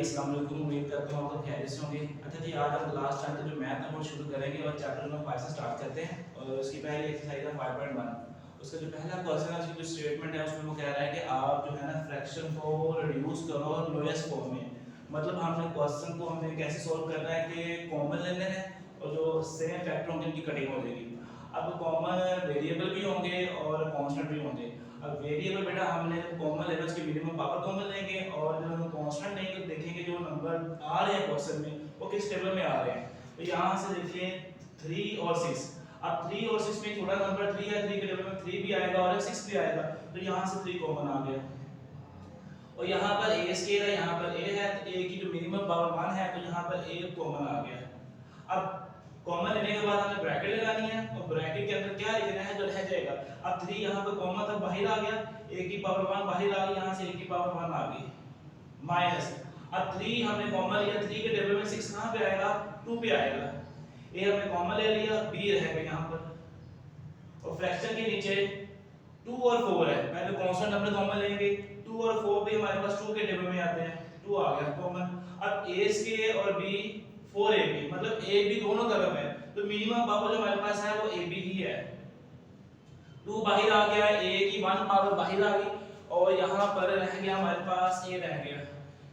अस्सलाम वालेकुम। उम्मीद करता हूँ आप खैरियत से होंगे। अच्छा जी, आज हम क्लास 10 का जो मैथ है वो शुरू करेंगे और चैप्टर नंबर 5 से स्टार्ट करते हैं। और उसकी पहली एक्सरसाइज है 5.1। उसका जो पहला क्वेश्चन है, उसकी जो स्टेटमेंट है उसमें वो कह रहा है कि आप जो है ना फ्रैक्शन को रिड्यूस करो लोएस्ट फॉर्म में। मतलब हमने क्वेश्चन को हमें कैसे सॉल्व करना है कि कॉमन लेने हैं और जो सेम फैक्टर होंगे उनकी कटिंग हो जाएगी। अब कॉमन वेरिएबल भी होंगे और कांस्टेंट भी होंगे। अब वेरिएबल बेटा हमने जब कॉमन लेवल्स की मिनिमम पावर कॉमन लेंगे और जब हम कांस्टेंट लेंगे तो देखेंगे जो नंबर आ रहे हैं क्वेश्चन में वो किस टेबल में आ रहे हैं। तो यहाँ से देखिए 3 और 6। अब 3 और 6 में थोड़ा नंबर 3 है, 3 के टेबल में 3 भी आएगा और 6 भी आएगा, तो यहाँ से 3 कॉमन आ गया। और यहाँ पर a स्केयर है, यहाँ पर a है, तो a की जो मिनिमम पावर 1 है, तो यहाँ पर a कॉमन आ गया। अब कॉमन लेने के बाद हमें ब्रैकेट लगानी है और ब्रैकेट के अंदर क्या लिखना है जो रह जाएगा। अब 3 यहाँ पर कॉमन था, बाहर आ गया, a की पावर 1 बाहर आ गई, यहाँ से a की पावर 1 आ गई माइनस। अब 3 हमने कॉमन लिया, 3 के टेबल में 6 कहाँ पे आएगा, 2 पे आएगा। a हमने कॉमन ले लिया, b रहेगा यहाँ पर। और फ्रैक्शन के नीचे 2 और 4 है, पहले कांस्टेंट नंबर कॉमन लेंगे। 2 और 4 भी हमारे पास 2 के टेबल में आते हैं, 2 आ गया कॉमन। अब a स्क्वायर और b 4ab, मतलब a b दोनों तरफ है, तो मिनिमम पावर जो हमारे पास है वो ab ही है। 2 बाहर आ गया, a की 1 पावर बाहर आ गई और यहाँ पर रह गया हमारे पास a रह गया,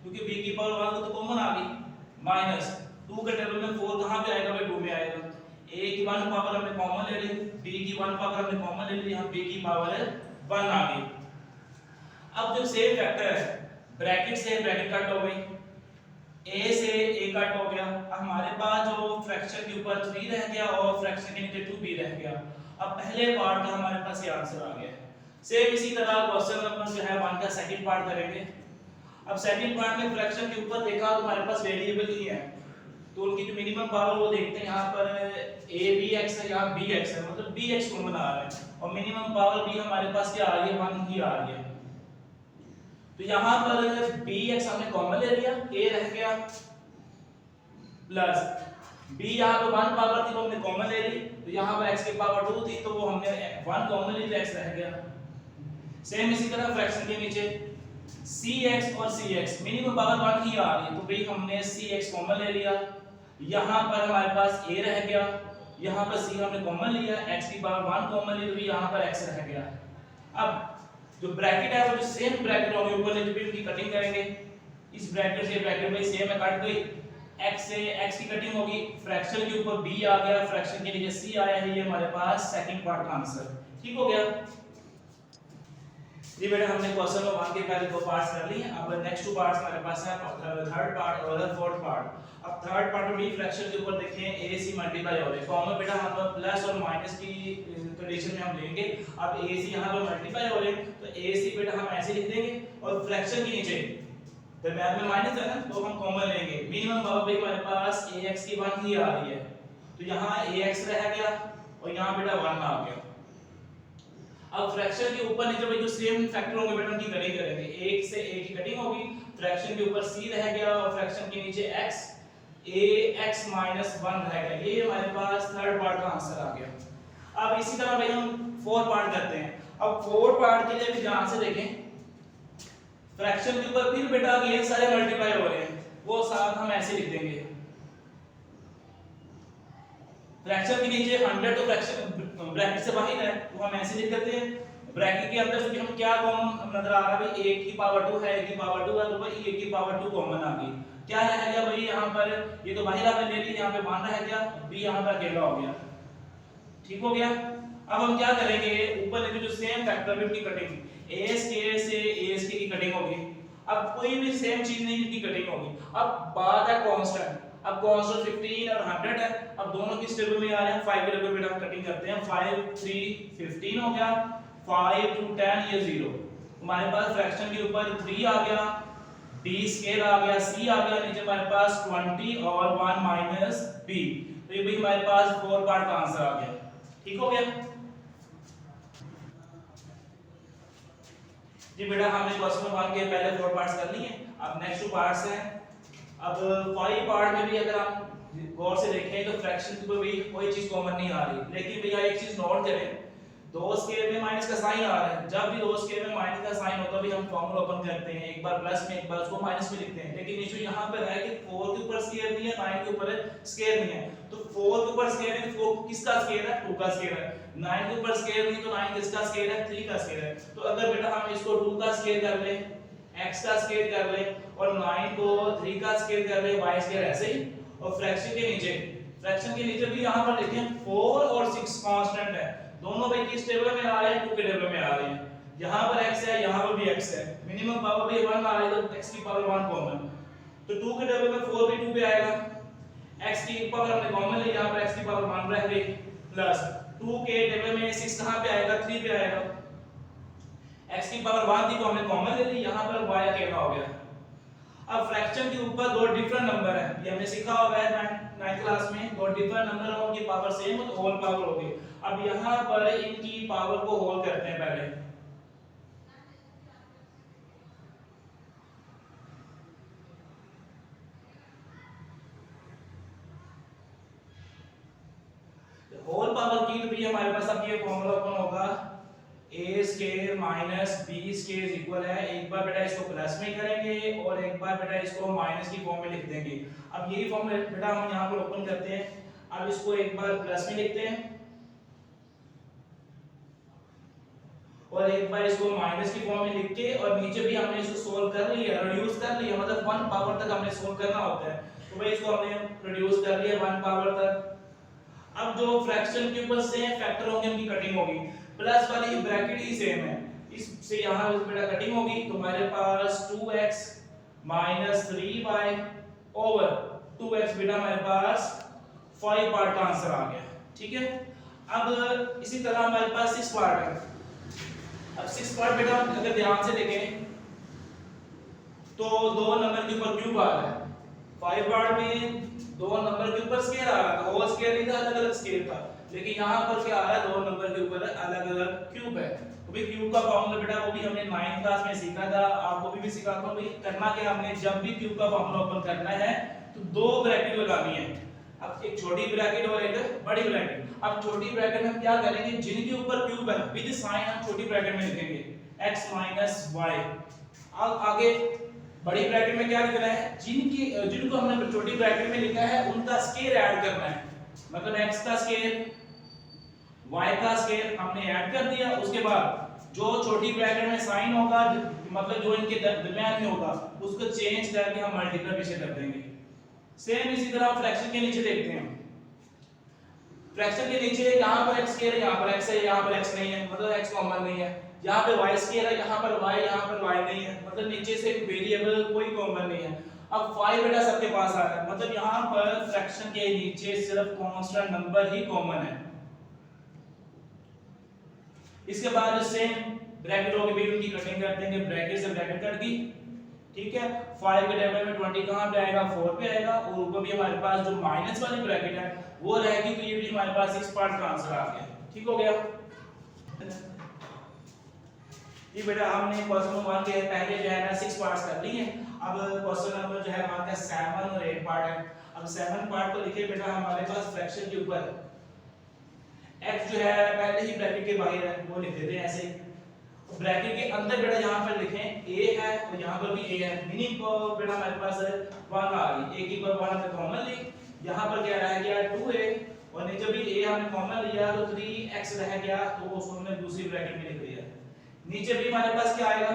क्योंकि b की पावर 1 तो कॉमन आ गई माइनस 2 के टेबल में 4 कहाँ पे आएगा भाई, 2 में आएगा। a की 1 पावर हमने कॉमन ले ली, b की 1 पावर हमने कॉमन ले ली, यहाँ b की पावर 1 आ गई। अब जो सेम फैक्टर है, ब्रैकेट से ब्रैकेट कट हो गई, a से a कट हो गया। अब हमारे पास जो फ्रैक्शन के ऊपर 3 रह गया और फ्रैक्शन के नीचे 2b रह गया। अब पहले पार्ट का हमारे पास ये आंसर आ गया। सेम इसी तरह क्वेश्चन नंबर जो है 1 का सेकंड पार्ट करेंगे। अब सेकंड पार्ट में फ्रैक्शन के ऊपर देखा तो हमारे पास वेरिएबल ही है, तो उनकी जो मिनिमम पावर वो देखते हैं। यहाँ पर abx है, यहाँ bx है, मतलब bx कॉमन आ रहा है और मिनिमम पावर b हमारे पास क्या आ रही है, 1 ही आ रही है। तो यहाँ पर bx हमने कॉमन ले लिया, a रह गया प्लस b, यहाँ पे 1 पावर थी तो हमने कॉमन ले ली, तो यहाँ पर x की पावर 2 थी तो वो हमने 1 कॉमन ली तो x रह गया। सेम इसी तरह फ्रैक्शन के नीचे cx और cx मिनिमम पावर 1 ही आ रही है, तो भाई हमने cx कॉमन ले लिया। यहाँ पर हमारे पास a रह गया, यहाँ पर c हमने कॉमन लिया, x की पावर 1 कॉमन ली तो भी यहाँ पर x रह गया। अब जो ब्रैकेट है वो जो सेम ब्रैकेट होंगे ऊपर नीचे भी उनकी कटिंग करेंगे। इस ब्रैकेट से ब्रैकेट में सेम है, कट गई, x से x की कटिंग होगी, फ्रैक्शन के ऊपर b आ गया, फ्रैक्शन के नीचे c आया है, ये हमारे पास सेकंड पार्ट का आंसर ठीक हो गया। जी बेटा, हमने क्वेश्चन नंबर 1 के पहले 2 पार्ट्स कर लिए। अब नेक्स्ट 2 पार्ट्स हमारे पास है, थर्ड पार्ट और फोर्थ पार्ट। अब थर्ड पार्ट में भी फ्रैक्शन के ऊपर देखें a c मल्टीप्लाई हो रहे हैं, कॉमन बेटा हम प्लस और माइनस की कंडीशन में हम लेंगे। अब a c यहाँ पर मल्टीप्लाई हो रहे हैं तो a c बेटा हम ऐसे लिख देंगे और फ्रैक्शन के नीचे दरम्यान में माइनस है ना, तो हम कॉमन लेंगे। मिनिमम पावर भी हमारे पास ax की 1 ही आ रही है, तो यहाँ ax रह गया और यहाँ बेटा 1 आ गया। अब फ्रैक्शन के ऊपर नीचे जो सेम फैक्टर होंगे बेटा उनकी कटिंग करेंगे। 1 से a की कटिंग होगी, फ्रैक्शन के ऊपर c रह गया और फ्रैक्शन के नीचे x, ax 1 रह गया। ये हमारे पास थर्ड पार्ट का आंसर आ गया। अब इसी तरह भाई हम फोर्थ पार्ट करते हैं। अब फोर्थ पार्ट के लिए भी ध्यान से देखें, फ्रैक्शन के ऊपर फिर बेटा अगेन सारे मल्टीप्लाई हो रहे हैं, वो साथ हम ऐसे लिख देंगे। फ्रैक्शन के नीचे 100 तो फ्रैक्शन ब्रैकेट से बाहर है, तो हम ऐसे लिख देते हैं। ब्रैकेट के अंदर से हम क्या कॉमन नजर आ रहा है भाई, a की पावर 2 है, a की पावर 2 है, तो भाई a की पावर 2 कॉमन आ गई। क्या रह गया भाई यहाँ पर, ये तो बाहर आपने ले ली, यहाँ पे 1 रह गया, b यहाँ पर अकेला हो गया, ठीक हो गया। अब हम क्या करेंगे, ऊपर नीचे जो सेम फैक्टर है उनकी कटिंग, a स्क्वायर से a स्क्वायर की कटिंग होगी। अब कोई भी सेम चीज नहीं जिनकी कटिंग होगी। अब बात है कांस्टेंट, अब कांस्टेंट 15 और 100 है, अब दोनों किस टेबल में आ रहे हैं, 5 के टेबल में हम कटिंग करते हैं। 5 3 15 हो गया, 5 2 10 ये 0। हमारे पास फ्रैक्शन के ऊपर 3 आ गया, b स्क्वायर आ गया, c आ गया, नीचे हमारे पास 20 और 1 माइनस b, तो ये भी हमारे पास 4 पार्ट का आंसर आ गया, ठीक हो गया जी बेटा। हमने क्वेश्चन नंबर 1 के पहले 4 पार्ट्स कर लिए। अब नेक्स्ट 2 पार्ट्स हैं। अब 5 पार्ट में भी अगर हम गौर से देखें तो फ्रैक्शन के ऊपर भी कोई चीज कॉमन नहीं आ रही, लेकिन भैया एक चीज नोट करें, दो स्केयर में माइनस का साइन आ रहा है, जब भी दो स्केयर में माइनस का साइन होता है भी हम फॉर्मूला ओपन करते हैं, एक बार प्लस में एक बार उसको माइनस में लिखते हैं। लेकिन इशू यहाँ पर है कि 4 के ऊपर स्केयर नहीं है, 9 के ऊपर स्केयर नहीं है। तो 4 के ऊपर स्केयर नहीं, 4 किसका स्केयर है? 2 का स्केयर है। 9 के ऊपर स्केयर नहीं, तो 9 किसका स्केयर है? 3 का स्केयर है। तो अगर बेटा हम इसको 2 का स्केयर कर ले, x का स्केयर कर ले और 9 को 3 का स्केयर कर ले, y स्केयर ऐसे ही। और फ्रैक्शन के नीचे भी यहाँ पर देखें 4 और 6 कांस्टेंट है, दोनों भाई किस टेबल में आ रहे हैं? 2 के टेबल में आ रहे हैं। यहाँ पर x है, यहाँ पर भी x है, मिनिमम पावर भी 1 आ रही है, तो x की पावर 1 कॉमन, तो 2 के टेबल में 4 भी 2 पे आएगा, x की पावर हमने कॉमन ली, यहाँ पर x की पावर 1 रह गई, प्लस 2 के टेबल में 6 कहाँ पे आएगा? 3 पे आएगा, x की पावर 1 थी तो हमने कॉमन ले ली, यहाँ पर y अकेला हो गया। अब फ्रैक्शन के ऊपर दो डिफरेंट नंबर है, ये हमने सीखा होगा है 9th क्लास में, दो डिफरेंट नंबर है, उनकी पावर सेम हो तो होल पावर होगी। अब यहाँ पर इनकी पावर को होल करते हैं पहले। होल पावर की तो भी हमारे पास अब ये फॉर्मूला ओपन होगा, a square minus b square equal है, एक बार बेटा इसको प्लस में करेंगे और एक बार बेटा इसको माइनस की फॉर्म में लिख देंगे। अब यही फॉर्म बेटा हम यहाँ पर ओपन करते हैं, अब इसको एक बार प्लस में लिखते हैं और एक बार इसको माइनस की फॉर्म में लिख के, और नीचे भी हमने इसको सोल्व कर लिया, रिड्यूस कर लिया, मतलब 1 पावर तक हमने सोल्व करना होता है, तो भाई इसको हमने रिड्यूस कर लिया 1 पावर तक। अब जो फ्रैक्शन के ऊपर सेम फैक्टर होंगे उनकी कटिंग होगी, प्लस वाली ब्रैकेट ही सेम है, इससे यहां बेटा कटिंग होगी, तो हमारे पास 2x 3y ओवर 2x बेटा हमारे पास 5 पार्ट का आंसर आ गया, ठीक है। अब इसी तरह हमारे पास 6 पार्ट है। अब 6 पार्ट बेटा अगर ध्यान से देखें तो 2 नंबर के ऊपर क्यूब आ रहा है, 5 पार्ट में 2 नंबर के ऊपर स्केयर आ रहा था, होल स्केयर नहीं था, अलग अलग स्केयर था, लेकिन यहाँ पर क्या आ रहा है? 2 नंबर के ऊपर अलग अलग क्यूब है। तो भाई क्यूब का फॉर्मूला बेटा वो भी हमने 9th क्लास में सीखा था, आपको भी सिखाता हूँ। भाई करना क्या, हमने जब भी क्यूब का फॉर्मूला ओपन करना है तो 2 ब्रैकेट लगानी है, अब एक छोटी ब्रैकेट और एक बड़ी ब्रैकेट। अब छोटी ब्रैकेट में हम क्या करेंगे, जिनके ऊपर क्यूब है विद साइन हम छोटी ब्रैकेट में लिखेंगे x y। अब आगे बड़ी ब्रैकेट में क्या लिखना है, जिनको हमने छोटी ब्रैकेट में लिखा है उनका स्केयर ऐड करना है, मतलब x का स्केयर y का स्केयर हमने ऐड कर दिया, उसके बाद जो छोटी ब्रैकेट में साइन होगा, मतलब जो इनके दरमियान में होगा, उसको चेंज करके हम मल्टीप्लाई पीछे कर देंगे। सेम इसी तरह फ्रैक्शन के नीचे देखते हैं, फ्रैक्शन के नीचे यहाँ पर x स्क्वायर है, यहाँ पर x है, यहाँ पर x नहीं है, मतलब x कॉमन नहीं है, यहाँ पे y स्क्वायर है, यहाँ पर y, यहाँ पर y नहीं है, मतलब नीचे से वेरिएबल कोई कॉमन नहीं है। अब 5 बेटा सबके पास आ रहा है, मतलब यहाँ पर फ्रैक्शन के नीचे सिर्फ कांस्टेंट नंबर ही कॉमन है। इसके बाद सेम ब्रैकेट होगी, भी उनकी कटिंग कर देंगे, ब्रैकेट से ब्रैकेट कट गई, ठीक है। 5 के टेबल में 20 कहां पे आएगा? 4 पे आएगा, और ऊपर भी हमारे पास जो माइनस वाली ब्रैकेट है वो रहेगी, तो ये भी हमारे पास 6 पार्ट का आंसर आ गया, ठीक हो गया। ये बेटा हमने क्वेश्चन नंबर 1 के पहले जो है ना 6 पार्ट्स कर लिए, अब क्वेश्चन नंबर जो है हमारे पास 7 और 8 पार्ट है। अब 7 पार्ट को लिखिए बेटा, हमारे पास फ्रैक्शन के ऊपर x जो है पहले ही ब्रैकेट के बाहर है, वो लिख देते हैं ऐसे, ब्रैकेट के अंदर बेटा यहाँ पर लिखें a है और यहाँ पर भी a है, मीनिंग को बेटा हमारे पास 1 आ गई, a की पावर 1 हमने कॉमन ली, यहाँ पर क्या रह गया 2a, और नीचे भी a हमने कॉमन लिया तो 3x रह गया, तो उसको हमने दूसरी ब्रैकेट में लिख दिया। नीचे भी हमारे पास क्या आएगा,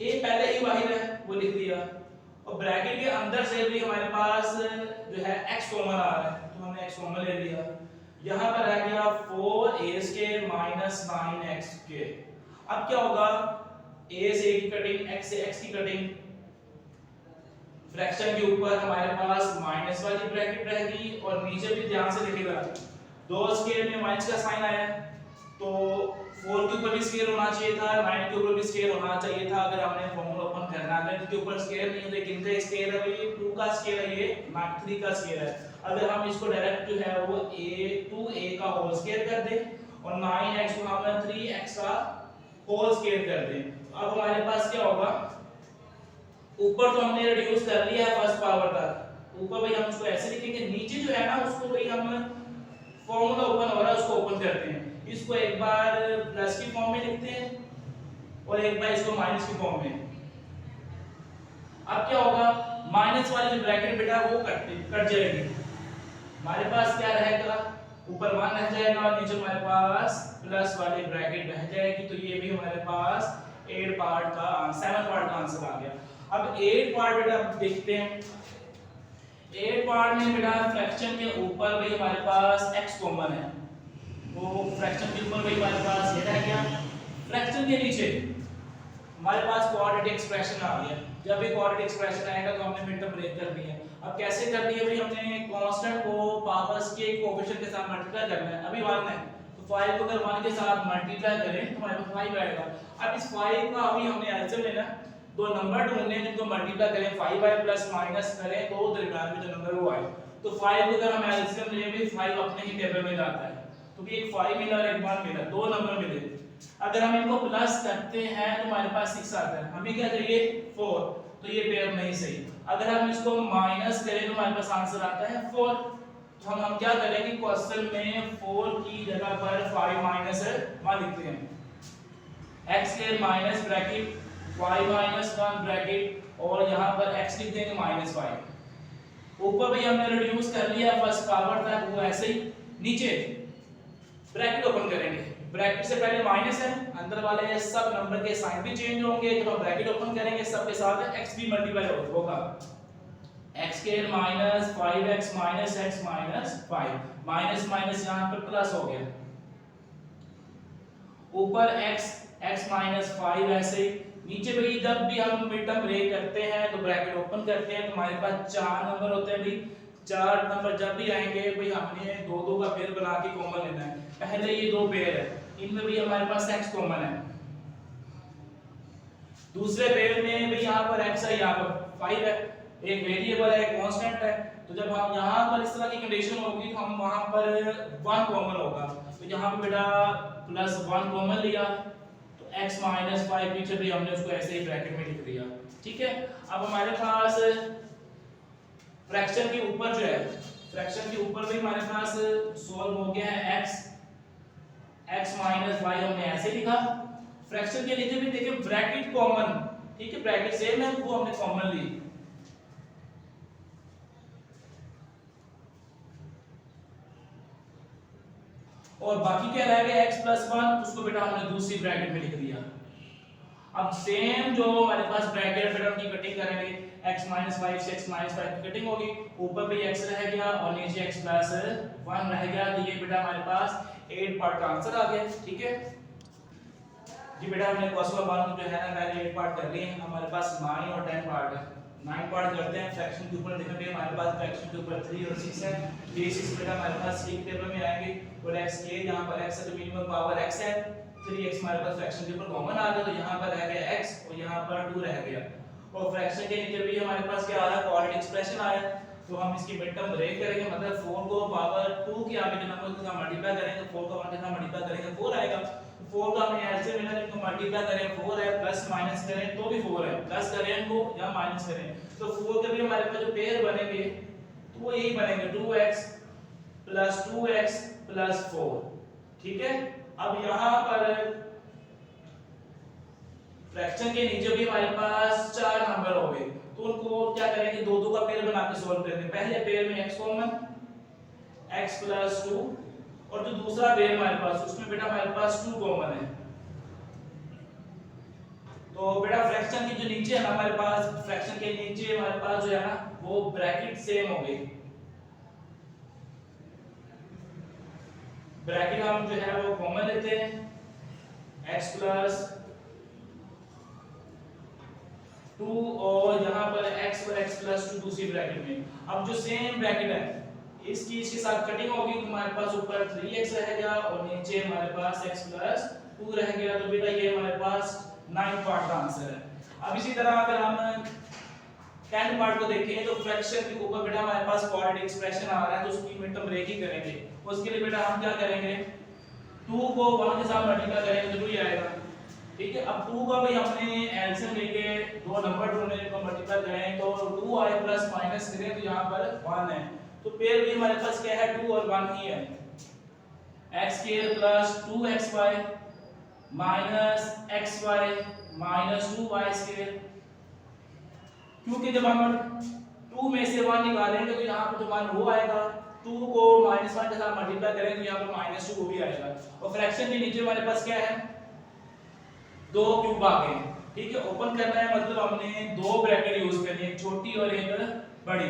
a पहले ही बाहर है वो लिख दिया, और ब्रैकेट के अंदर से भी हमारे पास जो है x कॉमन आ रहा है, तो हमने x कॉमन ले लिया। यहाँ पर आ गया 4a square minus 9x square. अब क्या होगा, a से a की कटिंग, x से x की कटिंग, फ्रैक्शन के ऊपर हमारे पास माइनस वाली ब्रैकेट रहेगी, और नीचे भी ध्यान से देखिएगा 2 स्क्वायर में माइनस का साइन आया, तो 4 के ऊपर भी स्क्वायर होना चाहिए था, 9 के ऊपर भी स्क्वायर होना चाहिए था, अगर हमने फॉर्मूला ओपन करना है। इनके ऊपर स्क्वायर नहीं है, लेकिन इनका स्क्वायर है, ये 2 का स्क्वायर है, ये 3 का स्क्वायर है। अगर हम इसको डायरेक्ट जो है वो a का होल स्क्वायर कर दें और 9x को हम 3x का होल स्क्वायर कर दें, तो अब हमारे पास क्या होगा, ऊपर तो हमने रिड्यूस कर लिया है फर्स्ट पावर तक, ऊपर भाई हम उसको ऐसे लिखेंगे, नीचे जो है ना उसको भाई हम फॉर्मूला ओपन हो रहा है उसको ओपन करते हैं। इसको एक बार प्लस की फॉर्म में लिखते हैं और एक बार इसको माइनस की फॉर्म में। अब क्या होगा, माइनस वाली जो ब्रैकेट बेटा वो कट जाएगी, हमारे पास क्या रहेगा, ऊपर 1 रह जाएगा और नीचे हमारे पास प्लस वाली ब्रैकेट रह जाएगी। तो ये भी हमारे पास 7 पार्ट का आंसर आ गया। अब 8 पार्ट बेटा देखते हैं। 8 पार्ट में बेटा फ्रैक्शन के ऊपर भी हमारे पास x कॉमन है, तो फ्रैक्शन के ऊपर भी हमारे पास ये रह गया। फ्रैक्शन के नीचे हमारे पास क्वाड्रेटिक एक्सप्रेशन आ गया। जब भी क्वाड्रेटिक एक्सप्रेशन आएगा तो हमने मिड टर्म ब्रेक कर दी है। अब कैसे कर दी है भाई, हमने कांस्टेंट को पावर्स के कोएफिशिएंट के साथ मल्टीप्लाई करना है। अभी 1 है तो 5 को अगर 1 के साथ मल्टीप्लाई करें तो हमारे पास 5 आएगा। अब इस 5 का अभी हमने एलसीएम लेना, दो नंबर ढूंढने हैं जिनको मल्टीप्लाई करें 5 बाय प्लस माइनस करें तो दरमियान में जो नंबर वो आए। तो 5 को अगर हम एलसीएम लें भी 5 अपने ही टेबल में जाता है, तो भी एक 5 मिला और एक 1 मिला, दो नंबर मिले। अगर हम इनको प्लस करते हैं तो हमारे पास 6 आता है, हमें क्या चाहिए 4, तो ये पेयर नहीं सही। अगर हम इसको माइनस करें तो हमारे पास आंसर आता है 4। तो हम क्या करेंगे, क्वेश्चन में 4 की जगह पर 5 माइनस 1 लिखते हैं, x के माइनस ब्रैकेट 5 माइनस 1 ब्रैकेट और यहां पर x लिख देंगे -5। ऊपर भी हमने रिड्यूस कर लिया, फर्स्ट पावर था वो ऐसे ही। नीचे ब्रैकेट ओपन करेंगे, ब्रैकेट से पहले माइनस है, अंदर वाले सब नंबर के साइन भी चेंज होंगे। जब हम ब्रैकेट ओपन करेंगे सब के साथ x भी मल्टीप्लाई होगा, x के minus 5x minus x minus 5, minus minus यहां पर प्लस हो गया, ऊपर x माइनस 5 ऐसे। नीचे भी जब भी हम मिड टर्म ब्रेक करते हैं तो ब्रैकेट ओपन करते हैं तो हमारे पास 4 नंबर होते हैं भाई। 4 नंबर जब भी आएंगे भाई हमने 2-2 का पेयर बना के कॉमन लेना है। पहले ये 2 पेयर है, इनमें भी हमारे पास x कॉमन है, दूसरे पेयर में भी यहां पर x है, यहां पर 5 है, एक वेरिएबल है, कांस्टेंट है। तो जब हम यहां पर इस तरह की कंडीशन होगी तो हम वहां पर 1 कॉमन होगा, तो यहां पे बेटा प्लस 1 कॉमन लिया तो x माइनस 5 पीछे भी हमने उसको ऐसे ही ब्रैकेट में लिख दिया। ठीक है, अब हमारे पास फ्रैक्शन के ऊपर जो है, फ्रैक्शन के ऊपर भी हमारे पास सॉल्व हो गया है x माइनस 5 हमने ऐसे लिखा। फ्रैक्शन के नीचे भी देखिए ब्रैकेट कॉमन, ठीक है, ब्रैकेट सेम है वो हमने कॉमन ली। और बाकी क्या रह गया x प्लस 1, उसको बेटा हमने दूसरी ब्रैकेट में लिख दिया। अब सेम जो हमारे पास ब्रैकेट है बेटा उनकी कटिंग करेंगे, x माइनस 5 से x माइनस 5 की कटिंग होगी, ऊपर भी x रह गया और नीचे x प्लस 1 रह गया। तो ये बेटा हमारे पास 8 पार्ट का आंसर आ गया। ठीक है जी बेटा, हमने क्वेश्चन 1 जो है ना पहले 8 पार्ट कर लिए हैं, हमारे पास 9 और 10 पार्ट है। 9 पार्ट करते हैं। फ्रैक्शन के ऊपर देखेंगे हमारे पास फ्रैक्शन के ऊपर 3 और 6 है, ये 6 बेटा हमारे पास c टेबल में आएंगे और x के यहां पर x है तो मिनिमम पावर x है, 3x हमारे पास फ्रैक्शन के ऊपर कॉमन आ गया तो यहां पर रह गया x और यहां पर 2 रह गया। और फ्रैक्शन के नीचे भी हमारे पास क्या आ रहा है, क्वाड्रेटिक एक्सप्रेशन आया, तो हम इसकी मिड टर्म ब्रेक करेंगे, मतलब 4 को पावर 2 के आगे के नंबर के साथ मल्टीप्लाई करेंगे, 4 को 1 के साथ मल्टीप्लाई करेंगे 4 आएगा। 4 का हमें ऐसे मिला जिसको मल्टीप्लाई करें 4 है, प्लस माइनस करें तो भी 4 है, प्लस करें को या माइनस करें तो 4 के भी हमारे पास जो पेयर बनेंगे तो वो यही बनेंगे 2x प्लस 2x प्लस 4। ठीक है, अब यहां पर फ्रैक्शन के नीचे भी हमारे पास 4 नंबर हो गए, तो उनको क्या करेंगे, 2-2 का पेयर बना के सॉल्व करेंगे। पहले पेयर में x कॉमन, x प्लस 2 और जो दूसरा पेयर हमारे पास उसमें बेटा हमारे पास 2 कॉमन है। तो बेटा फ्रैक्शन की जो नीचे है ना हमारे पास, फ्रैक्शन के नीचे हमारे पास जो है ना वो ब्रैकेट सेम हो गई, ब्रैकेट हम जो है वो कॉमन लेते हैं, x प्लस 2 और यहाँ पर x और x प्लस 2 दूसरी ब्रैकेट में। अब जो सेम ब्रैकेट है इसकी इसके साथ कटिंग होगी तो हमारे पास ऊपर 3x रहेगा और नीचे हमारे पास x प्लस 2 रह गया। तो बेटा ये हमारे पास 9 पार्ट का आंसर है। अब इसी तरह अगर हम 10 पार्ट को देखें तो फ्रैक्शन के ऊपर बेटा हमारे पास क्वाड्रेटिक एक्सप्रेशन आ रहा है तो उसकी मिड टर्म ब्रेक ही करेंगे। उसके लिए बेटा हम क्या करेंगे, 2 को 1 के साथ मल्टीप्लाई करेंगे तो 2 ही आएगा। ठीक है, अब 2 का भी हमने एलसीएम लेके दो नंबर ढूंढने को मल्टीप्लाई करें तो 2 आए प्लस माइनस करें तो यहां पर 1 है, तो पेयर भी हमारे पास क्या है 2 और 1 ही है। X square plus 2xy minus xy minus 2y square, क्योंकि जब हम 2 में से 1 निकालेंगे तो यहाँ पर जो मान वो आएगा, 2 को -1 के साथ मल्टीप्लाई करेंगे तो यहाँ पर -2 वो भी आएगा। और फ्रैक्शन के नीचे हमारे पास क्या है, 2 क्यूब आ गए, ठीक है। ओपन करना है मतलब हमने 2 ब्रैकेट यूज करनी है, एक छोटी और एक बड़ी।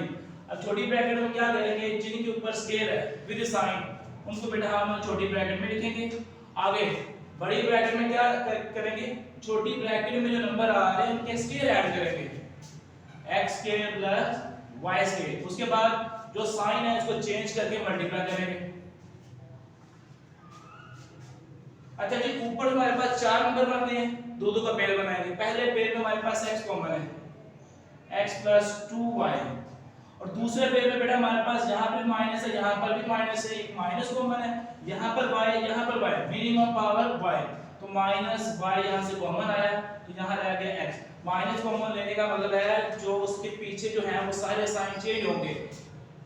अब छोटी ब्रैकेट में क्या करेंगे, जिनके ऊपर स्केल है विद साइन उनको बेटा हम छोटी ब्रैकेट में लिखेंगे। आगे बड़ी ब्रैकेट में क्या करेंगे, छोटी ब्रैकेट में जो नंबर आ रहे हैं उनके स्केल ऐड करेंगे, x square plus y square. उसके बाद जो साइन है उसको चेंज करके मल्टीप्लाई करेंगे। अच्छा जी, ऊपर हमारे पास 4 नंबर बनने हैं, दो दो का पेयर बनाएंगे। पहले पेयर में हमारे पास x कॉमन है, x प्लस 2y, और दूसरे पेयर में बेटा हमारे पास यहाँ पे माइनस है, यहाँ पर भी माइनस है, एक माइनस कॉमन है, यहाँ पर y, यहाँ पर y, मिनिमम पावर y, तो माइनस y यहाँ से कॉमन आया तो यहाँ रह गया x। माइनस कॉमन लेने का मतलब है जो उसके पीछे जो है वो सारे साइन चेंज होंगे,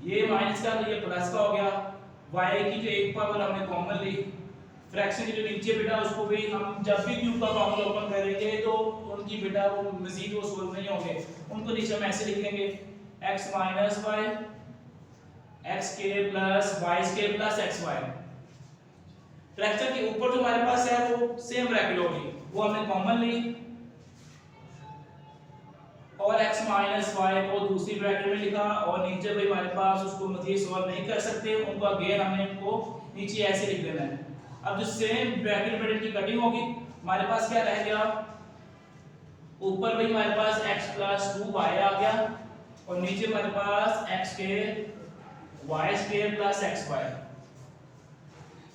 ये माइनस का तो ये प्लस का हो गया। y की जो एक पावर हमने कॉमन ली, फ्रैक्शन के जो नीचे बेटा उसको भी हम जब भी क्यूब का फॉर्मूला ओपन करेंगे तो उनकी बेटा वो मजीद वो सोल्व नहीं होंगे, उनको नीचे हम ऐसे लिखेंगे x minus y x square plus y square plus xy। Fraction के ऊपर जो हमारे पास है वो सेम ब्रैकेट होगी, वो हमने कॉमन ली, और x माइनस y को दूसरी ब्रैकेट में लिखा, और नीचे भाई हमारे पास उसको मजीद सॉल्व नहीं कर सकते, उनको अगेन हमने इनको नीचे ऐसे लिख देना है। अब जो सेम ब्रैकेट में इनकी कटिंग होगी, हमारे पास क्या रह गया, ऊपर भाई हमारे पास x प्लस 2y आ गया, और नीचे हमारे पास x square y square plus xy।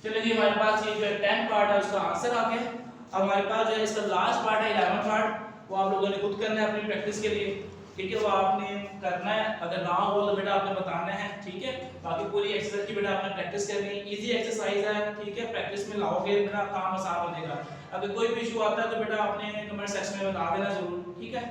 चलिए जी, हमारे पास ये जो 10 पार्ट है उसका आंसर आ गया। अब हमारे पास जो है इसका लास्ट पार्ट है 11 पार्ट, वो आप लोगों ने खुद करना है अपनी प्रैक्टिस के लिए, ठीक है। वो आपने करना है, अगर ना हो तो बेटा आपने बताना है, ठीक है। बाकी पूरी एक्सरसाइज की बेटा आपने प्रैक्टिस करनी है, इजी एक्सरसाइज है, ठीक है। प्रैक्टिस में लाओगे बेटा काम आसान हो जाएगा। अगर कोई भी इशू आता है तो बेटा आपने कमेंट सेक्शन में बता देना जरूर, ठीक है।